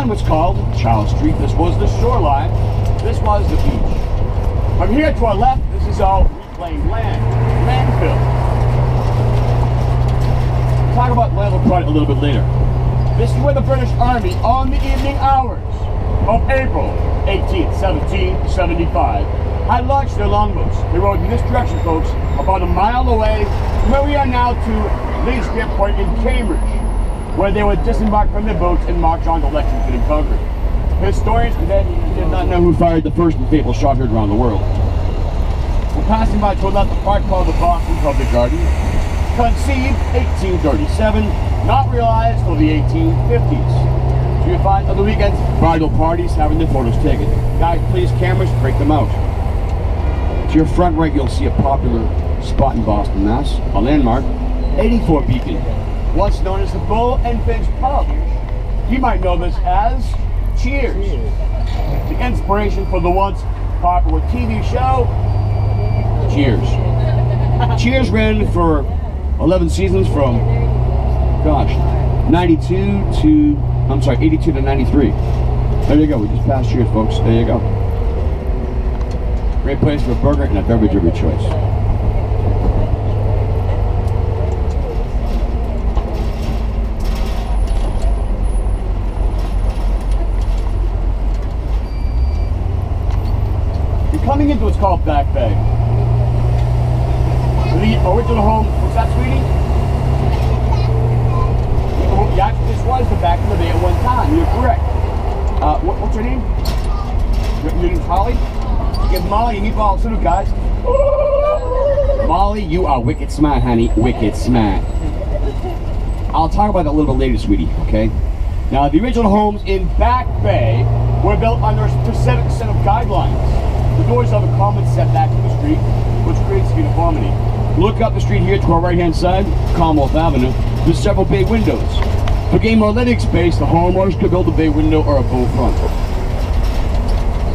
time was called Charles Street. This was the shoreline. This was the beach. From here to our left, this is all reclaimed land. Landfill. We'll talk about landfill project a little bit later. This is where the British Army, on the evening hours of April 18th, 1775, had launched their longboats. They rode in this direction, folks, about a mile away from where we are now to Leeds Airport in Cambridge, where they would disembark from their boats and march on to Lexington and Concord. Historians today did not know who fired the first and fatal shot heard around the world. We're passing by to a left, the park called the Boston Public Garden, conceived 1837, not realized till the 1850s. So you find other weekends, bridal parties having their photos taken. Guys, please, cameras, break them out. To your front right, you'll see a popular spot in Boston, Mass, a landmark, 84 Beacon, once known as the Bull and Finch Pub. You might know this as Cheers, the inspiration for the once popular TV show, Cheers. Cheers ran for 11 seasons from, 82 to 93. There you go, we just passed Cheers, folks. There you go. Great place for a burger and a beverage of your choice. You're coming into what's called Back Bay. The original home, was that, sweetie? Yeah, this was the back of the bay at one time. You're correct. What's your name? Your name's Holly? Give Molly a meatball salute, guys. Molly, you are wicked smart, honey. Wicked smart. I'll talk about that a little bit later, sweetie, okay? Now, the original homes in Back Bay were built under a specific set of guidelines. The doors have a common setback to the street, which creates uniformity. Look up the street here to our right-hand side, Commonwealth Avenue. There's several bay windows. To gain more living space, the homeowners could build a bay window or a bow front.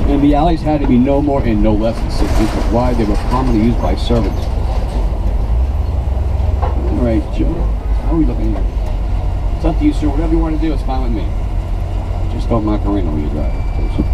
And the alleys had to be no more and no less than 6 feet wide. They were commonly used by servants. All right, Joe, how are we looking here? It's up to you, sir. Whatever you want to do, it's fine with me. Just don't knock her in when you drive, please.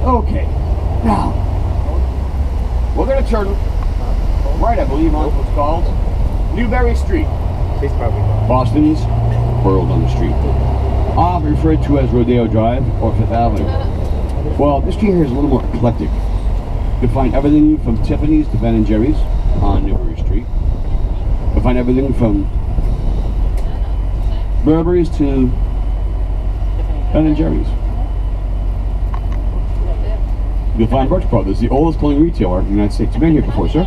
Okay, now, we're going to turn right, I believe, on what's called Newbury Street. Boston's World on the Street. Often referred to as Rodeo Drive or Fifth Avenue. Well, this street here is a little more eclectic. You'll find everything from Tiffany's to Ben & Jerry's on Newbury Street. You'll find everything from Burberry's to Ben & Jerry's. You'll find Brooks Brothers, the oldest clothing retailer in the United States. You've been here before, sir?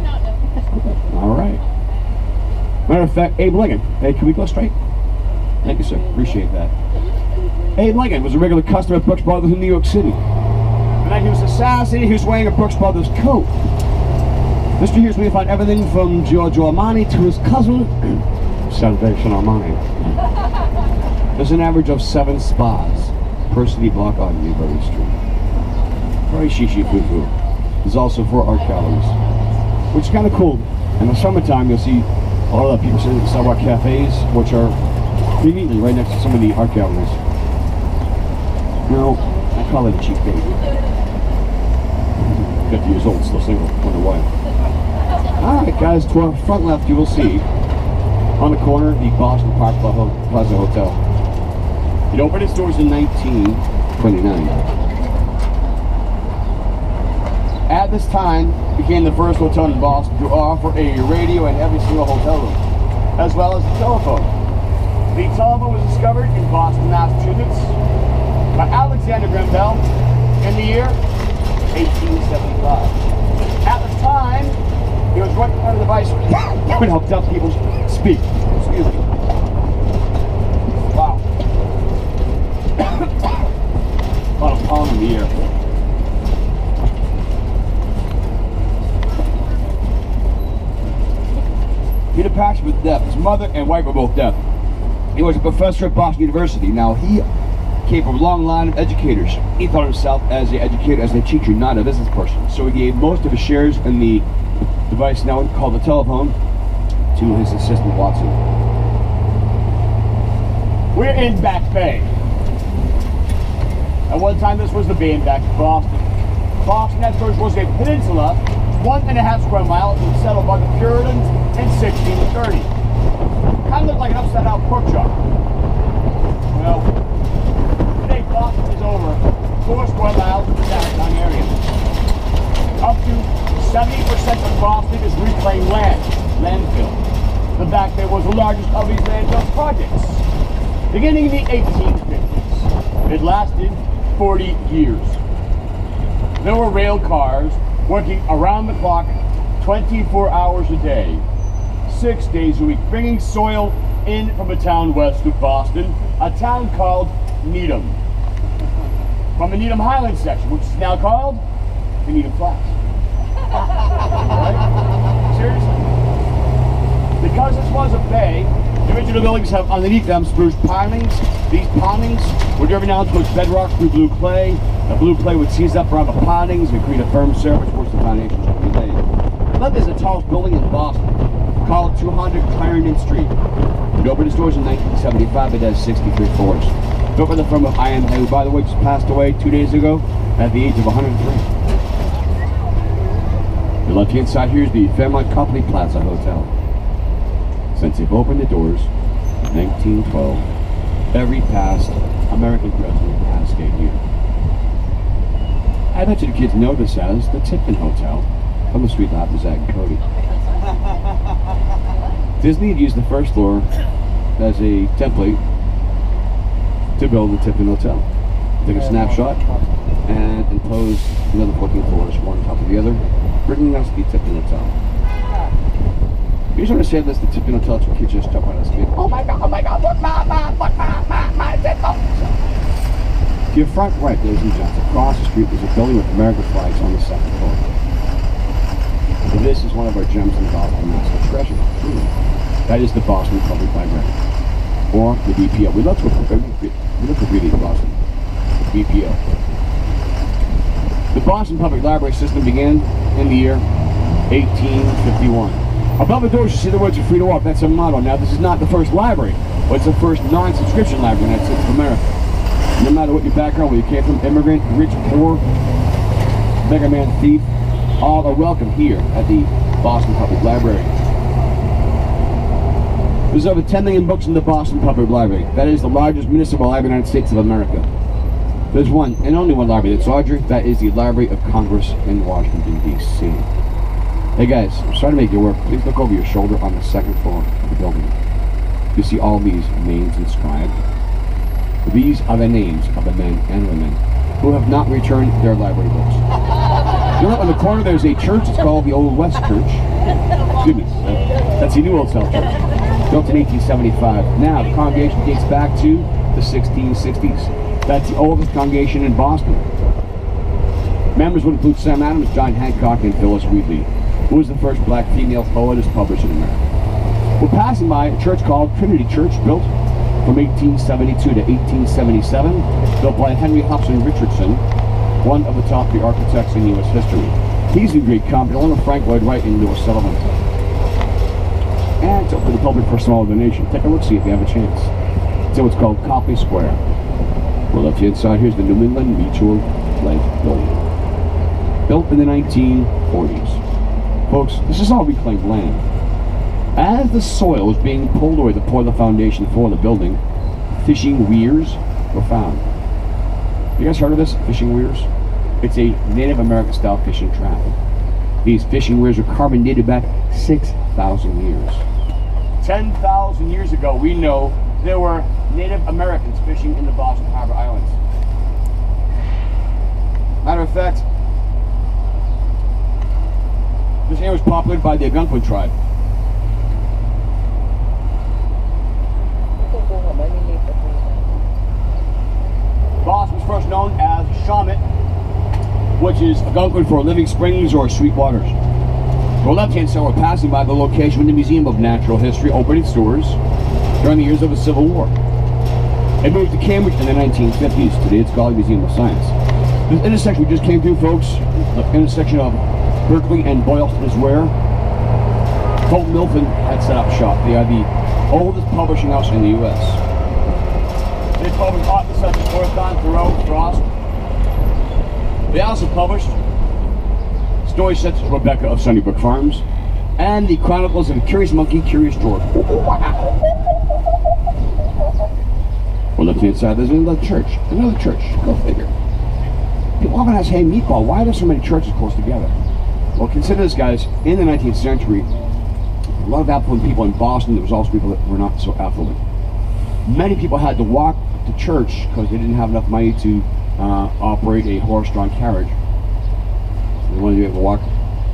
All right. Matter of fact, Abe Lincoln. Hey, can we go straight? Thank you, sir. Appreciate that. Abe Lincoln was a regular customer at Brooks Brothers in New York City. The night he was assassinated, he was wearing a Brooks Brothers coat. Mr. Here's where you find everything from Giorgio Armani to his cousin, Salvation Armani. There's an average of 7 spas per city block on Newbury Street. Very shishi foo-foo. There's also 4 art galleries, which is kind of cool. In the summertime, you'll see a lot of people sitting at sidewalk cafes, which are conveniently right next to some of the art galleries. No, I call it a cheap date. 50 years old, still single, wonder why. Alright guys, to our front left you will see, on the corner, the Boston Park Plaza Hotel. It opened its doors in 1929. At this time, became the first hotel in Boston to offer a radio in every single hotel room, as well as a telephone. The telephone was discovered in Boston, Massachusetts, by Alexander Graham Bell in the year 1875. At the time, it was right on the device that would help deaf people speak. Excuse me. Wow. A lot of pollen in the air. Peter Paxton was deaf. His mother and wife were both deaf. He was a professor at Boston University. Now, he came from a long line of educators. He thought of himself as an educator, as a teacher, not a business person. So he gave most of his shares in the device now called the telephone to his assistant, Watson. We're in Back Bay. At one time, this was the bay in back of Boston. Boston at first was a peninsula, 1.5 square miles, and settled by the Puritans in 1630. Kind of looked like an upside-down pork chop. Well, today Boston is over 4 square miles of the downtown area. Up to 70% of Boston is reclaimed land, landfill. The Back Bay was the largest of these landfill projects. Beginning in the 1850s, it lasted 40 years. There were rail cars working around the clock, 24 hours a day, 6 days a week, bringing soil in from a town west of Boston, a town called Needham. From the Needham Highlands section, which is now called the Needham Flats. Right? Seriously? Because this was a bay, the original buildings have underneath them spruce pilings. These pilings were driven down towards bedrock through blue clay. The blue clay would seize up around the pilings and create a firm surface which the foundations would be laid. That is the tallest building in Boston, called 200 Clarendon Street. It opened its doors in 1975. It has 63 floors. Built by the firm of I.M. who, by the way, just passed away 2 days ago at the age of 103. The left-hand side here is the Fairmont Copley Plaza Hotel. Since they've opened the doors in 1912, every past American president has stayed here. I bet you the kids know this as the Tipton Hotel from the street lab of Zach and Cody. Disney had used the first floor as a template to build the Tipton Hotel. Took a snapshot and imposed another 14 floors, one on top of the other, bringing us the Tipton Hotel. You just understand this, the Tipton Hotel, where kids just jump out of the screen. Oh my God, look, my Tipton. To your front right, ladies and gentlemen, across the street, there's a building with American flags on the second floor. So this is one of our gems in Boston, National Treasure. That is the Boston Public Library, or the BPO. We look for beauty in Boston. The BPO. The Boston Public Library system began in the year 1851. Above the doors, you see the words "You're free to walk." That's a motto. Now, this is not the first library, but it's the first non-subscription library in the United States of America. No matter what your background, whether you came from immigrant, rich, poor, beggar man, thief, all are welcome here at the Boston Public Library. There's over 10 million books in the Boston Public Library. That is the largest municipal library in the United States of America. There's one, and only one library that's larger. That is the Library of Congress in Washington, D.C. Hey guys, I'm sorry to make you work. Please look over your shoulder on the second floor of the building. You see all these names inscribed. These are the names of the men and women who have not returned their library books. You know, on the corner there's a church. It's called the Old West Church. Excuse me. That's the New Old South Church. Built in 1875. Now, the congregation dates back to the 1660s. That's the oldest congregation in Boston. Members would include Sam Adams, John Hancock, and Phyllis Wheatley, who was the first black female poetess published in America. We're passing by a church called Trinity Church, built from 1872 to 1877, built by Henry Hobson Richardson, one of the top 3 architects in U.S. history. He's in great company, along with Frank Lloyd Wright and Louis Sullivan. And it's open to the public for a small donation. Take a look, see if you have a chance. So it's called Copley Square. Well, left hand side, here's the New England Mutual Life Building. Built in the 1940s. Folks, this is all reclaimed land. As the soil was being pulled away to pour the foundation for the building, fishing weirs were found. You guys heard of this, fishing weirs? It's a Native American style fishing trap. These fishing weirs are carbon dated back 6,000 years. 10,000 years ago, we know there were Native Americans fishing in the Boston Harbor Islands. Matter of fact, this area was populated by the Algonquin tribe. Boston was first known as Shawmut, which is Algonquin for living springs or sweet waters. On the left-hand side, we're passing by the location when the Museum of Natural History opened its doors during the years of the Civil War. It moved to Cambridge in the 1950s. Today it's called Museum of Science. This intersection we just came through, folks, the intersection of Berkeley and Boylston is where Holt Milton had set up shop. They are the oldest publishing house in the U.S. They published authors such as Orthon, Thoreau, Frost. They also published stories such as Rebecca of Sunnybrook Farms and the Chronicles of a Curious Monkey, Curious George. On the left-hand side, there's another church. Another church. Go figure. People often ask, hey, Meatball, why are there so many churches close together? Well, consider this, guys. In the 19th century, a lot of affluent people in Boston, there was also people that were not so affluent. Many people had to walk to church because they didn't have enough money to operate a horse-drawn carriage. So they wanted to be able to walk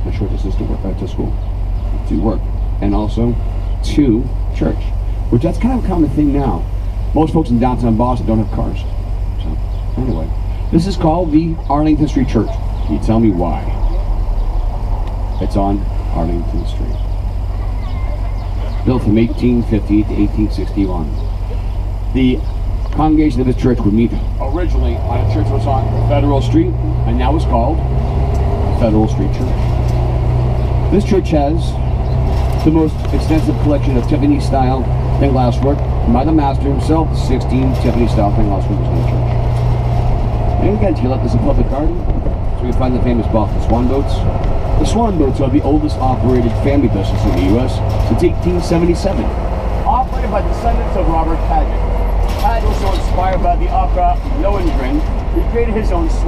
the short distance to work, to school, to work, and also to church, which that's kind of a common thing now. Most folks in downtown Boston don't have cars. So, anyway, this is called the Arlington Street Church. Can you tell me why? It's on Arlington Street. Built from 1858 to 1861. The congregation of this church would meet originally on a church that was on Federal Street, and now it's called Federal Street Church. This church has the most extensive collection of Tiffany-style stained glass work by the master himself. 16 Tiffany-style stained glass work in the church. And again, to your left is a public garden, so you find the famous Boston Swan boats. The Swan boats are the oldest operated family business in the U.S. since 1877. Operated by descendants of Robert Paget. Paget was so inspired by the opera Lohengrin, he created his own